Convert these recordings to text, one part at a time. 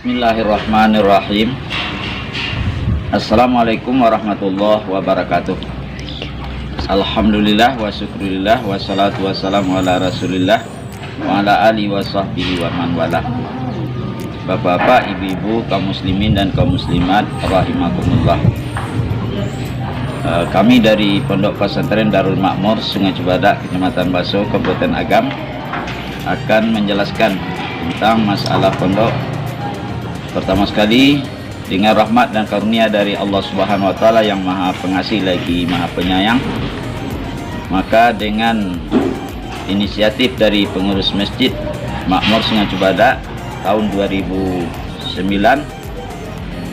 Bismillahirrahmanirrahim. Assalamualaikum warahmatullahi wabarakatuh. Alhamdulillah wa syukurillah wa salatu wassalamu ala rasulillah wa ala alihi wa sahbihi wa man wala. Bapak-bapak, ibu-ibu, kaum muslimin dan kaum muslimat rahimakumullah. Kami dari Pondok Pesantren Darul Makmur Sungai Cibadak, Kecamatan Baso, Kabupaten Agam akan menjelaskan tentang masalah pondok. Pertama sekali, dengan rahmat dan karunia dari Allah Subhanahu wa Ta'ala yang Maha Pengasih lagi Maha Penyayang, maka dengan inisiatif dari pengurus Masjid Makmur Sungai Cibadak tahun 2009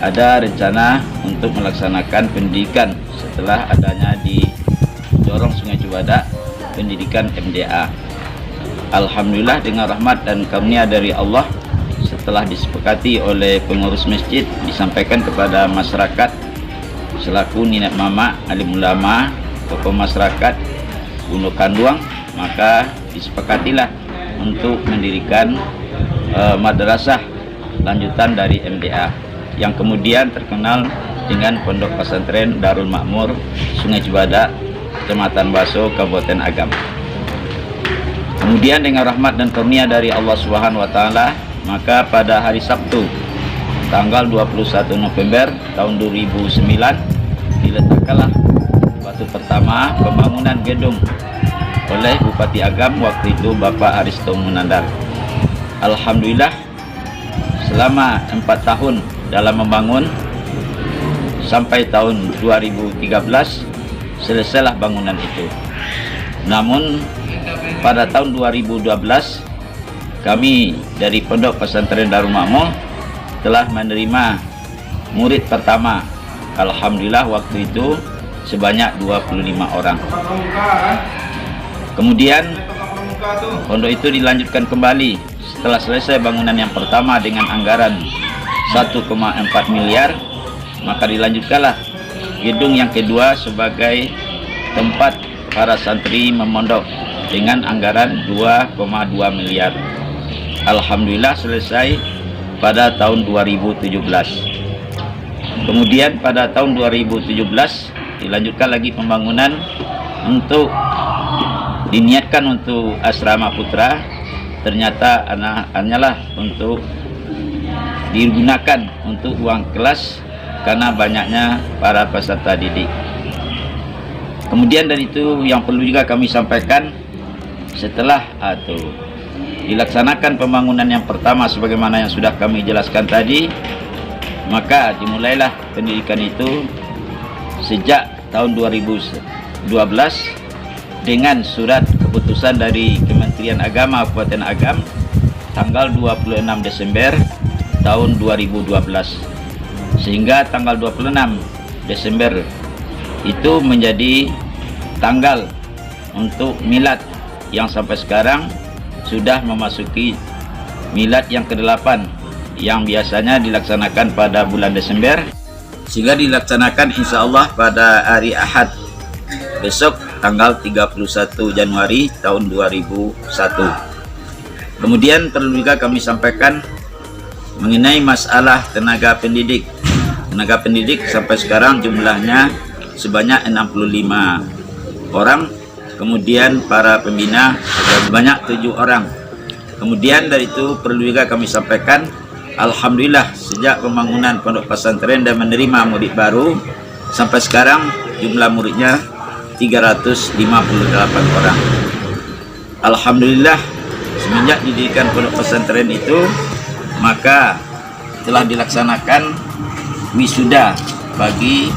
ada rencana untuk melaksanakan pendidikan setelah adanya di Jorong Sungai Cibadak pendidikan MDA. Alhamdulillah dengan rahmat dan karunia dari Allah, setelah disepakati oleh pengurus masjid, disampaikan kepada masyarakat selaku niat mama, alim ulama, tokoh masyarakat Gunung Kanduang, maka disepakatilah untuk mendirikan madrasah lanjutan dari MDA yang kemudian terkenal dengan Pondok Pesantren Darul Makmur Sungai Cibadak, Kecamatan Baso, Kabupaten Agam. Kemudian dengan rahmat dan karunia dari Allah Subhanahu wa Ta'ala, maka pada hari Sabtu tanggal 21 November tahun 2009 diletakkanlah batu pertama pembangunan gedung oleh Bupati Agam waktu itu Bapak Aristo Munandar. Alhamdulillah selama 4 tahun dalam membangun sampai tahun 2013 selesailah bangunan itu. Namun pada tahun 2012 kami dari Pondok Pesantren Darul Makmur telah menerima murid pertama. Alhamdulillah waktu itu sebanyak 25 orang. Kemudian pondok itu dilanjutkan kembali setelah selesai bangunan yang pertama dengan anggaran 1,4 miliar, maka dilanjutkanlah gedung yang kedua sebagai tempat para santri memondok dengan anggaran 2,2 miliar. Alhamdulillah selesai pada tahun 2017. Kemudian pada tahun 2017 dilanjutkan lagi pembangunan untuk diniatkan untuk asrama putra. Ternyata hanyalah untuk digunakan untuk uang kelas karena banyaknya para peserta didik. Kemudian dari itu yang perlu juga kami sampaikan, setelah dilaksanakan pembangunan yang pertama sebagaimana yang sudah kami jelaskan tadi, maka dimulailah pendidikan itu sejak tahun 2012 dengan surat keputusan dari Kementerian Agama Kabupaten Agam tanggal 26 Desember tahun 2012, sehingga tanggal 26 Desember itu menjadi tanggal untuk milad yang sampai sekarang sudah memasuki milad yang ke-8 yang biasanya dilaksanakan pada bulan Desember, sehingga dilaksanakan insya Allah pada hari Ahad besok tanggal 31 Januari tahun 2001. Kemudian perlu juga kami sampaikan mengenai masalah tenaga pendidik. Tenaga pendidik sampai sekarang jumlahnya sebanyak 65 orang. Kemudian para pembina sebanyak 7 orang. Kemudian dari itu perlu juga kami sampaikan, alhamdulillah sejak pembangunan pondok pesantren dan menerima murid baru sampai sekarang jumlah muridnya 358 orang. Alhamdulillah semenjak didirikan pondok pesantren itu, maka telah dilaksanakan wisuda bagi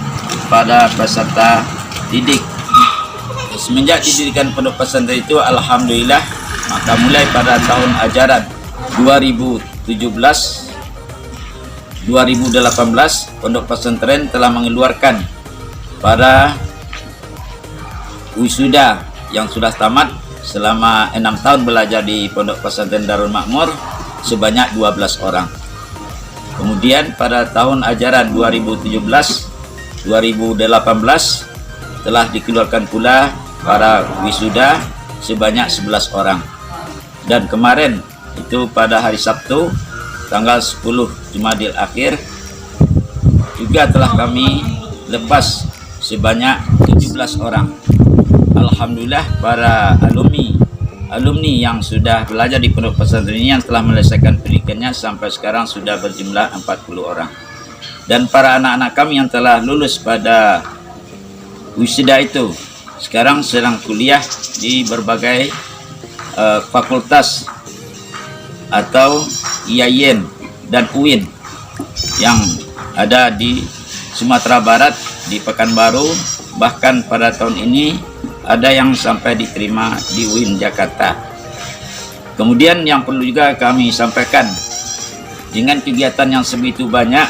pada peserta didik. Semenjak didirikan pondok pesantren itu, alhamdulillah, maka mulai pada tahun ajaran 2017-2018 pondok pesantren telah mengeluarkan para wisuda yang sudah tamat selama 6 tahun belajar di Pondok Pesantren Darul Makmur sebanyak 12 orang. Kemudian pada tahun ajaran 2017-2018 telah dikeluarkan pula para wisuda sebanyak 11 orang. Dan kemarin itu pada hari Sabtu tanggal 10 Jumadil Akhir juga telah kami lepas sebanyak 17 orang. Alhamdulillah, para alumni yang sudah belajar di pondok pesantren ini yang telah menyelesaikan pendidikannya sampai sekarang sudah berjumlah 40 orang. Dan para anak-anak kami yang telah lulus pada wisuda itu sekarang sedang kuliah di berbagai fakultas atau IAIN dan UIN yang ada di Sumatera Barat, di Pekanbaru. Bahkan pada tahun ini ada yang sampai diterima di UIN Jakarta. Kemudian yang perlu juga kami sampaikan, dengan kegiatan yang sebegitu banyak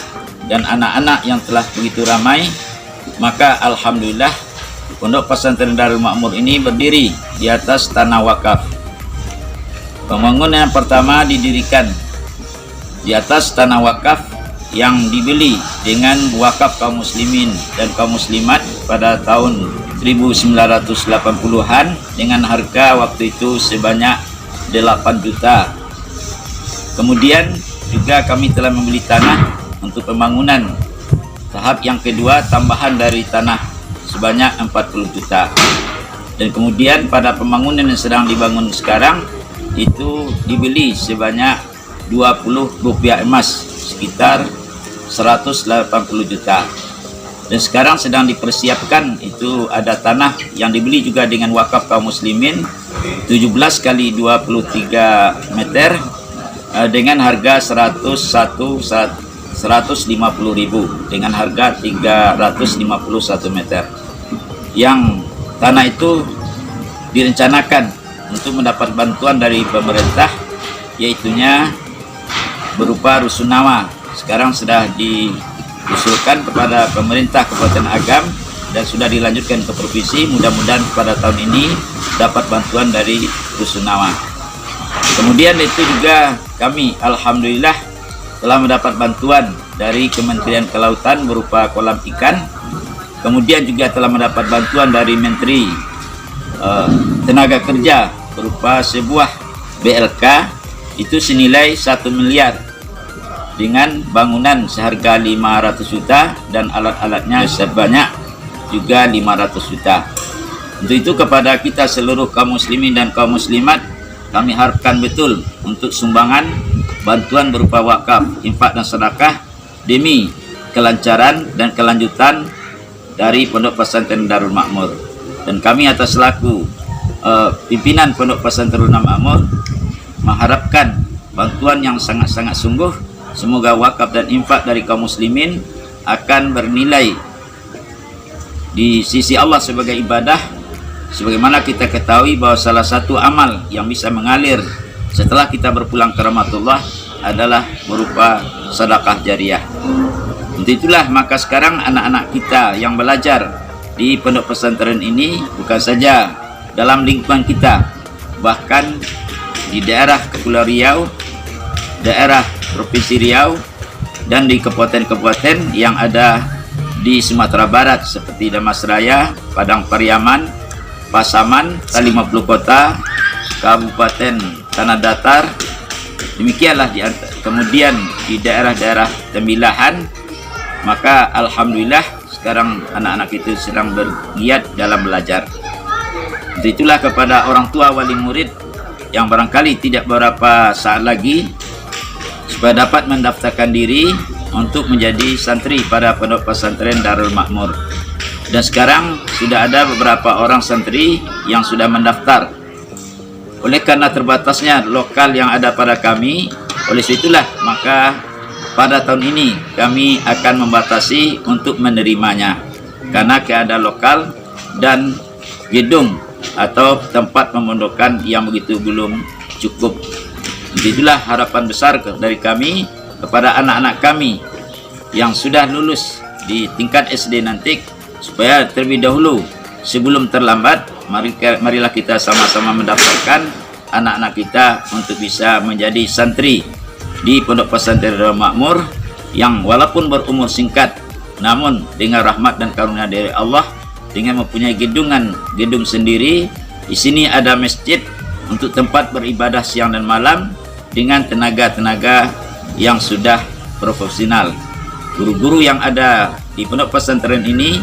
dan anak-anak yang telah begitu ramai, maka alhamdulillah Pondok Pesantren Darul Makmur ini berdiri di atas tanah wakaf. Pembangunan yang pertama didirikan di atas tanah wakaf yang dibeli dengan wakaf kaum muslimin dan kaum muslimat pada tahun 1980-an dengan harga waktu itu sebanyak 8 juta. Kemudian juga kami telah membeli tanah untuk pembangunan tahap yang kedua, tambahan dari tanah sebanyak 40 juta. Dan kemudian pada pembangunan yang sedang dibangun sekarang itu dibeli sebanyak 20 rupiah emas, sekitar 180 juta. Dan sekarang sedang dipersiapkan, itu ada tanah yang dibeli juga dengan wakaf kaum muslimin 17 kali 23 meter dengan harga 150.000 dengan harga 351 meter. Yang tanah itu direncanakan untuk mendapat bantuan dari pemerintah, yaitunya berupa rusunawa. Sekarang sudah diusulkan kepada pemerintah Kabupaten Agam dan sudah dilanjutkan ke provinsi. Mudah-mudahan pada tahun ini dapat bantuan dari rusunawa. Kemudian itu juga kami alhamdulillah telah mendapat bantuan dari Kementerian Kelautan berupa kolam ikan. Kemudian juga telah mendapat bantuan dari Menteri Tenaga Kerja berupa sebuah BLK itu senilai 1 miliar dengan bangunan seharga 500 juta dan alat-alatnya sebanyak juga 500 juta. Untuk itu kepada kita seluruh kaum muslimin dan kaum muslimat, kami harapkan betul untuk sumbangan bantuan berupa wakaf, infak dan sedekah demi kelancaran dan kelanjutan dari Pondok Pesantren Darul Makmur. Dan kami atas selaku pimpinan Pondok Pesantren Darul Makmur mengharapkan bantuan yang sangat-sangat sungguh. Semoga wakaf dan infak dari kaum muslimin akan bernilai di sisi Allah sebagai ibadah. Sebagaimana kita ketahui bahwa salah satu amal yang bisa mengalir setelah kita berpulang ke rahmatullah adalah berupa sedekah jariah. Untuk itulah maka sekarang anak-anak kita yang belajar di pondok pesantren ini bukan saja dalam lingkungan kita, bahkan di daerah Kepulauan Riau, daerah Provinsi Riau, dan di kabupaten-kabupaten yang ada di Sumatera Barat seperti Damasraya, Padang Pariaman, Pasaman, Tali 50 Kota, Kabupaten Tanah Datar, demikianlah kemudian di daerah-daerah Tembilahan. Maka alhamdulillah sekarang anak-anak itu sedang bergiat dalam belajar. Itulah kepada orang tua wali murid yang barangkali tidak beberapa saat lagi supaya dapat mendaftarkan diri untuk menjadi santri pada Pondok Pesantren Darul Makmur. Dan sekarang sudah ada beberapa orang santri yang sudah mendaftar. Oleh karena terbatasnya lokal yang ada pada kami, oleh situlah maka pada tahun ini kami akan membatasi untuk menerimanya karena keadaan lokal dan gedung atau tempat pemondokan yang begitu belum cukup. Itulah harapan besar dari kami kepada anak-anak kami yang sudah lulus di tingkat SD nanti, supaya terlebih dahulu sebelum terlambat, marilah kita sama-sama mendaftarkan anak-anak kita untuk bisa menjadi santri di Pondok Pesantren Darul Makmur yang walaupun berumur singkat namun dengan rahmat dan karunia dari Allah, dengan mempunyai gedung sendiri. Di sini ada masjid untuk tempat beribadah siang dan malam dengan tenaga-tenaga yang sudah profesional. Guru-guru yang ada di pondok pesantren ini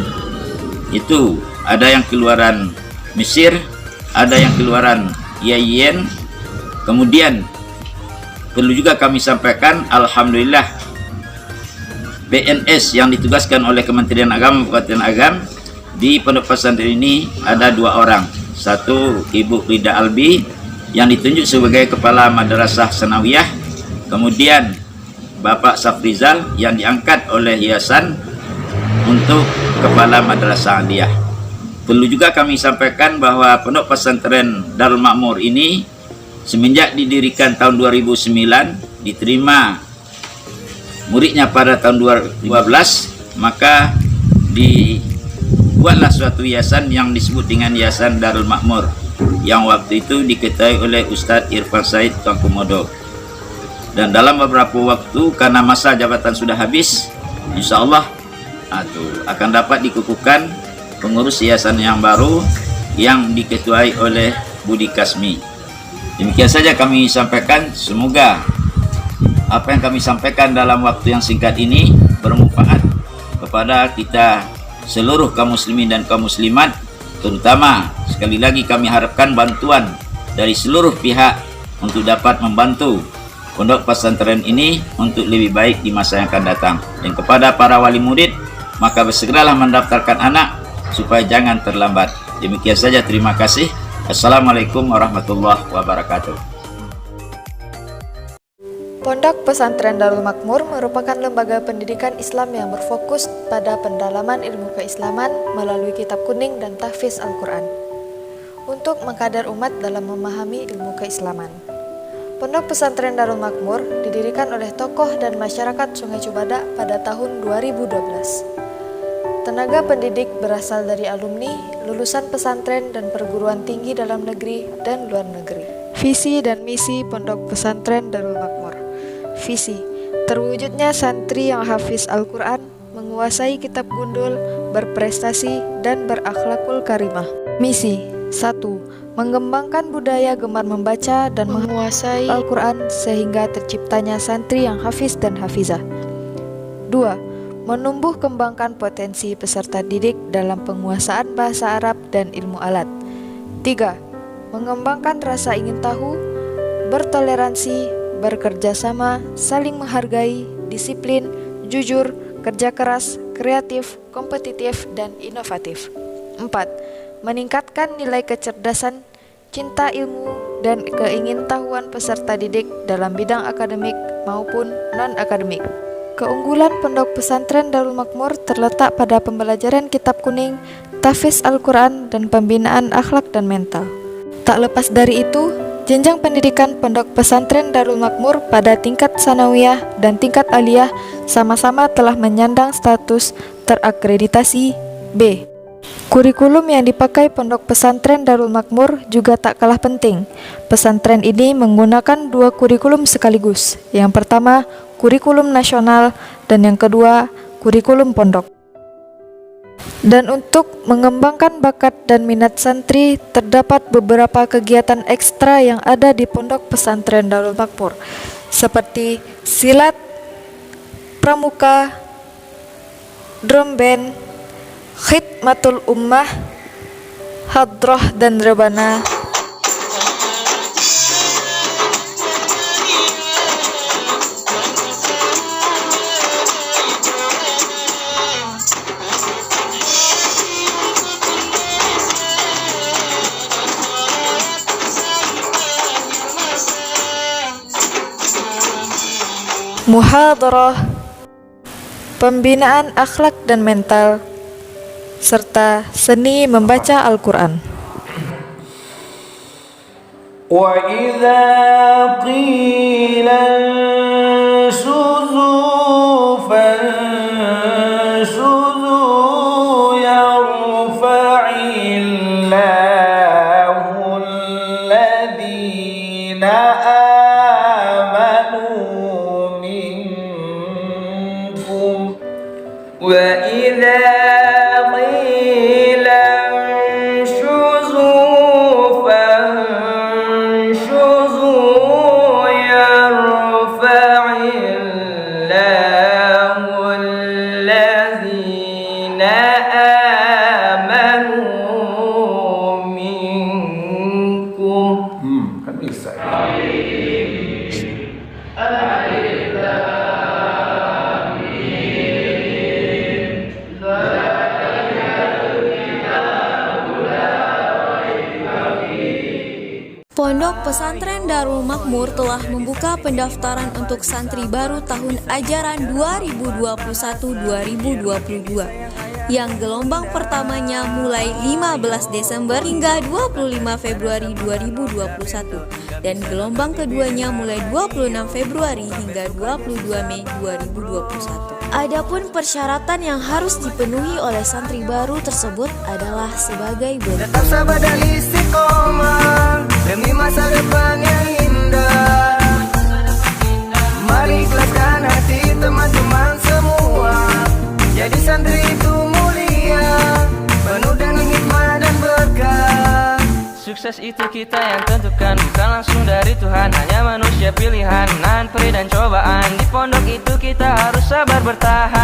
itu ada yang keluaran Mesir, ada yang keluaran Yemen. Kemudian perlu juga kami sampaikan, alhamdulillah PNS yang ditugaskan oleh Kementerian Agama Kabupaten Agam di pondok pesantren ini ada 2 orang. Satu Ibu Rida Albi yang ditunjuk sebagai kepala madrasah sanawiyah, kemudian Bapak Safrizal yang diangkat oleh yayasan untuk kepala madrasah aliyah. Perlu juga kami sampaikan bahwa pondok pesantren Darul Makmur ini semenjak didirikan tahun 2009, diterima muridnya pada tahun 2012, maka dibuatlah suatu yayasan yang disebut dengan Yayasan Darul Makmur, yang waktu itu diketuai oleh Ustadz Irfan Said Tuan Komodo. Dan dalam beberapa waktu, karena masa jabatan sudah habis, insya Allah akan dapat dikukuhkan pengurus yayasan yang baru yang diketuai oleh Budi Kasmi. Demikian saja kami sampaikan. Semoga apa yang kami sampaikan dalam waktu yang singkat ini bermanfaat kepada kita seluruh kaum muslimin dan kaum muslimat. Terutama sekali lagi kami harapkan bantuan dari seluruh pihak untuk dapat membantu pondok pesantren ini untuk lebih baik di masa yang akan datang. Dan kepada para wali murid, maka bersegeralah mendaftarkan anak supaya jangan terlambat. Demikian saja, terima kasih. Assalamualaikum warahmatullahi wabarakatuh. Pondok Pesantren Darul Makmur merupakan lembaga pendidikan Islam yang berfokus pada pendalaman ilmu keislaman melalui kitab kuning dan tahfiz Al-Quran untuk mengkader umat dalam memahami ilmu keislaman. Pondok Pesantren Darul Makmur didirikan oleh tokoh dan masyarakat Sungai Cibadak pada tahun 2012. Tenaga pendidik berasal dari alumni, lulusan pesantren dan perguruan tinggi dalam negeri dan luar negeri. Visi dan misi Pondok Pesantren Darul Makmur. Visi: terwujudnya santri yang hafiz Al-Quran, menguasai kitab gundul, berprestasi, dan berakhlakul karimah. Misi: 1. Mengembangkan budaya gemar membaca dan menguasai Al-Quran sehingga terciptanya santri yang hafiz dan hafizah. 2. Menumbuh kembangkan potensi peserta didik dalam penguasaan bahasa Arab dan ilmu alat. 3. Mengembangkan rasa ingin tahu, bertoleransi, bekerja sama, saling menghargai, disiplin, jujur, kerja keras, kreatif, kompetitif, dan inovatif. 4. Meningkatkan nilai kecerdasan, cinta ilmu, dan keingintahuan peserta didik dalam bidang akademik maupun non-akademik. Keunggulan Pondok Pesantren Darul Makmur terletak pada pembelajaran kitab kuning, tahfiz Al-Quran, dan pembinaan akhlak dan mental. Tak lepas dari itu, jenjang pendidikan Pondok Pesantren Darul Makmur pada tingkat sanawiyah dan tingkat aliyah sama-sama telah menyandang status terakreditasi B. Kurikulum yang dipakai Pondok Pesantren Darul Makmur juga tak kalah penting. Pesantren ini menggunakan 2 kurikulum sekaligus. Yang pertama, kurikulum nasional, dan yang kedua, kurikulum pondok. Dan untuk mengembangkan bakat dan minat santri, terdapat beberapa kegiatan ekstra yang ada di Pondok Pesantren Darul Makmur, seperti silat, pramuka, drum band, khidmatul ummah, hadroh dan rebana, muhadarah, pembinaan akhlak dan mental, serta seni membaca Al-Quran. وَإِذَا قِيلَ انشُزُوا فَانشُزُوا يَرْفَعِ اللَّهُ الَّذِينَ آمَنُوا مِنكُمْ وَإِذَا قِيلَ انشُزُوا فَانشُزُوا Pondok Pesantren Darul Makmur telah membuka pendaftaran untuk santri baru tahun ajaran 2021-2022 yang gelombang pertamanya mulai 15 Desember hingga 25 Februari 2021 dan gelombang keduanya mulai 26 Februari hingga 22 Mei 2021. Adapun persyaratan yang harus dipenuhi oleh santri baru tersebut adalah sebagai berikut. Tetap sabar dan istiqomah demi masa depan yang indah. Mari ikhlaskan hati teman-teman semua. Jadi santri itu mulia, penuh dengan hikmah dan berkah. Sukses itu kita yang tentukan, bukan langsung dari Tuhan, hanya manusia pilihan. Nahan perih dan cobaan, di pondok itu kita harus sabar bertahan.